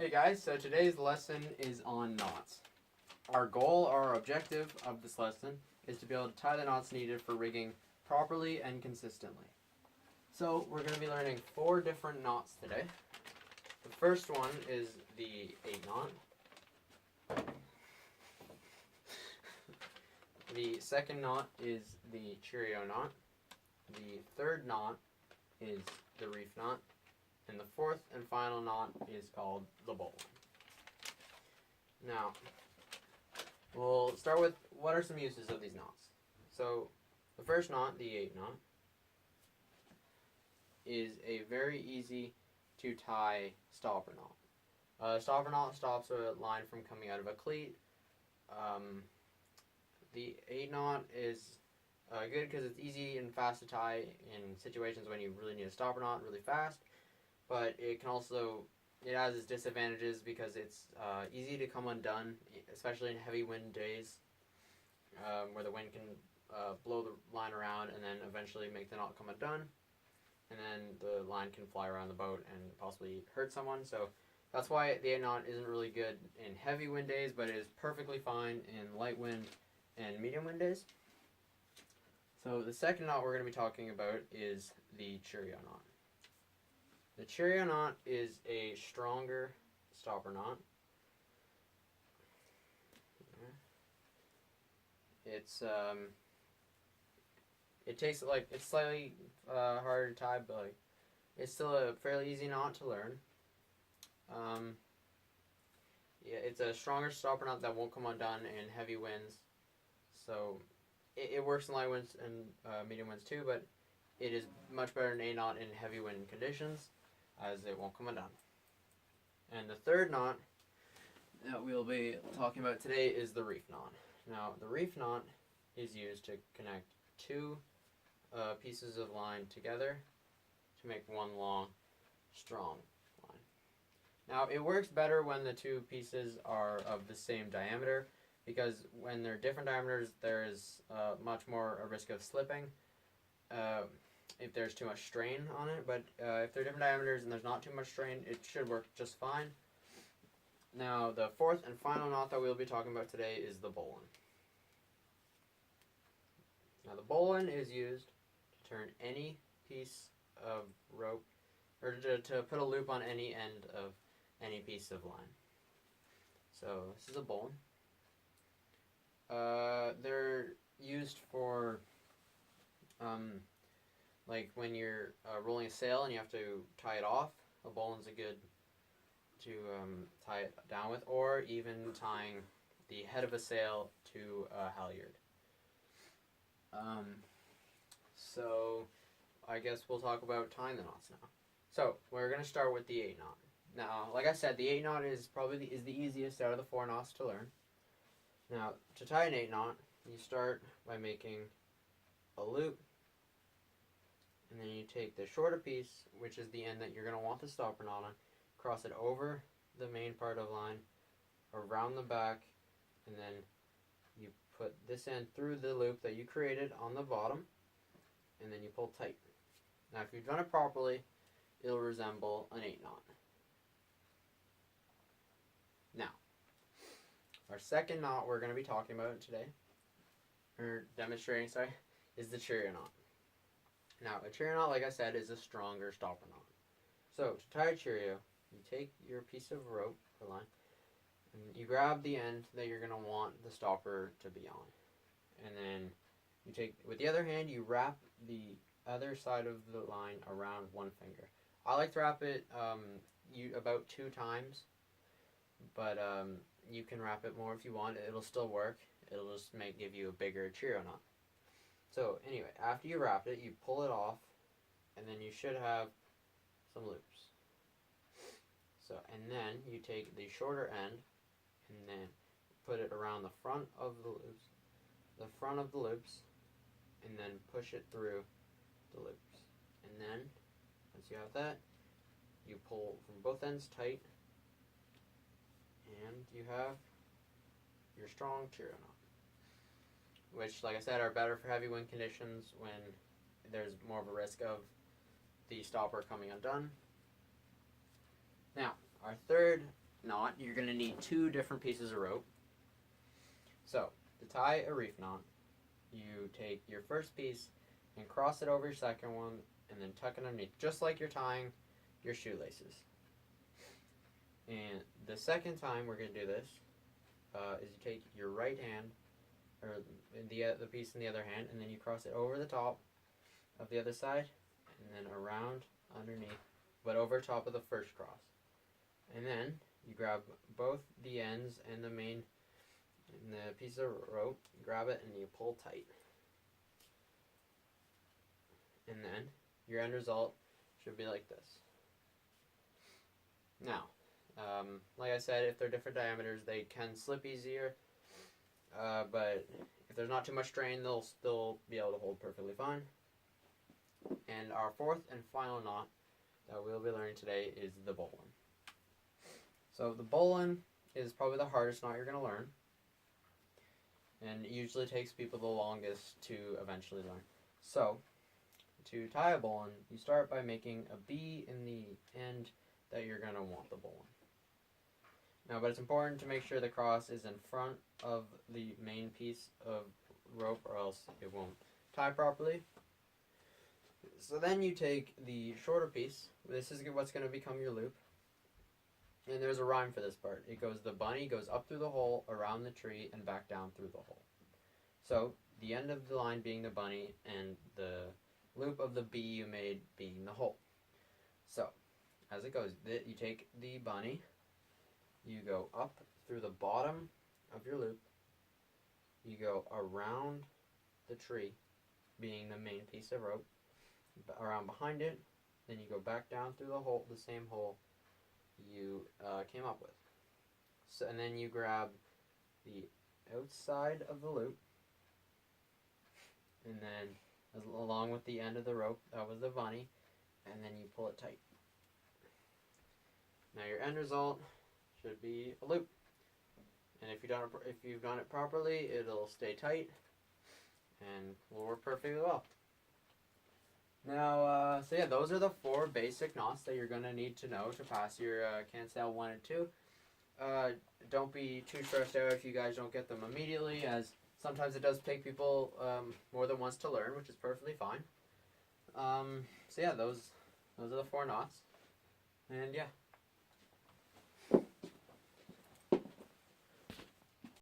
Hey guys, so today's lesson is on knots. Our goal, our objective of this lesson is to be able to tie the knots needed for rigging properly and consistently. So we're going to be learning 4 different knots today. The first one is the 8 knot. The second knot is the Cheerio knot. The third knot is the reef knot. And the fourth and final knot is called the bowline. Now, we'll start with what are some uses of these knots. So, the first knot, the 8 knot, is a very easy to tie stopper knot. A stopper knot stops a line from coming out of a cleat. The 8 knot is good because it's easy and fast to tie in situations when you really need a stopper knot really fast. But it has its disadvantages because it's easy to come undone, especially in heavy wind days, where the wind can blow the line around and then eventually make the knot come undone, and then the line can fly around the boat and possibly hurt someone. So that's why the 8 knot isn't really good in heavy wind days, but it is perfectly fine in light wind and medium wind days. So the second knot we're going to be talking about is the Cheerio knot. The Cheerio knot is a stronger stopper knot. It's it's slightly harder to tie, but it's still a fairly easy knot to learn. It's a stronger stopper knot that won't come undone in heavy winds. So it works in light winds and medium winds too, but it is much better than a knot in heavy wind conditions, as it won't come undone. And the third knot that we'll be talking about today is the reef knot. Now, the reef knot is used to connect 2 pieces of line together to make one long, strong line. Now, it works better when the 2 pieces are of the same diameter, because when they're different diameters, there is much more a risk of slipping if there's too much strain on it. But if they're different diameters and there's not too much strain, it should work just fine. Now, the fourth and final knot that we'll be talking about today is the bowline. Now, the bowline is used to turn any piece of rope, or to put a loop on any end of any piece of line. So this is a bowline. They're used for like when you're rolling a sail and you have to tie it off. A bowline's a good to tie it down with, or even tying the head of a sail to a halyard. So I guess we'll talk about tying the knots now. So we're going to start with the 8 knot. Now, like I said, the 8 knot is probably the easiest out of the 4 knots to learn. Now, to tie an 8 knot, you start by making a loop, and then you take the shorter piece, which is the end that you're going to want the stopper knot on, cross it over the main part of the line, around the back, and then you put this end through the loop that you created on the bottom, and then you pull tight. Now, if you've done it properly, it'll resemble an 8 knot. Now, our second knot we're going to be talking about today, or demonstrating, is the Cheerio knot. Now, a Cheerio knot, like I said, is a stronger stopper knot. So, to tie a Cheerio, you take your piece of rope or line, and you grab the end that you're going to want the stopper to be on. And then you take, with the other hand, you wrap the other side of the line around one finger. I like to wrap it about 2 times, but you can wrap it more if you want. It'll still work. It'll just give you a bigger Cheerio knot. So anyway, after you wrap it, you pull it off, and then you should have some loops. So, and then you take the shorter end, and then put it around the front of the loops, and then push it through the loops. And then, once you have that, you pull from both ends tight, and you have your strong Cheerio knot, which, like I said, are better for heavy wind conditions when there's more of a risk of the stopper coming undone. Now, our third knot, you're going to need 2 different pieces of rope. So, to tie a reef knot, you take your first piece and cross it over your second one and then tuck it underneath, just like you're tying your shoelaces. And the second time we're going to do this is you take your right hand, or the piece in the other hand, and then you cross it over the top of the other side and then around underneath, but over top of the first cross. And then you grab both the ends and the piece of rope, grab it and you pull tight. And then your end result should be like this. Now, like I said, if they're different diameters, they can slip easier, but if there's not too much strain, they'll still be able to hold perfectly fine. And our fourth and final knot that we'll be learning today is the bowline. So the bowline is probably the hardest knot you're going to learn, and it usually takes people the longest to eventually learn. So, to tie a bowline, you start by making a B in the end that you're going to want the bowline. Now, but it's important to make sure the cross is in front of the main piece of rope, or else it won't tie properly. So then you take the shorter piece. This is what's going to become your loop. And there's a rhyme for this part. It goes, the bunny goes up through the hole, around the tree, and back down through the hole. So, the end of the line being the bunny, and the loop of the B you made being the hole. So, as it goes, you take the bunny, you go up through the bottom of your loop, you go around the tree, being the main piece of rope, around behind it, then you go back down through the hole, the same hole you came up with. So, and then you grab the outside of the loop, and then along with the end of the rope, that was the bunny, and then you pull it tight. Now your end result should be a loop, and if you've done it properly, it'll stay tight and will work perfectly well. Now, so yeah, those are the 4 basic knots that you're going to need to know to pass your CanSail 1 and 2. Don't be too stressed out if you guys don't get them immediately, as sometimes it does take people more than once to learn, which is perfectly fine. So yeah, those are the 4 knots. And yeah,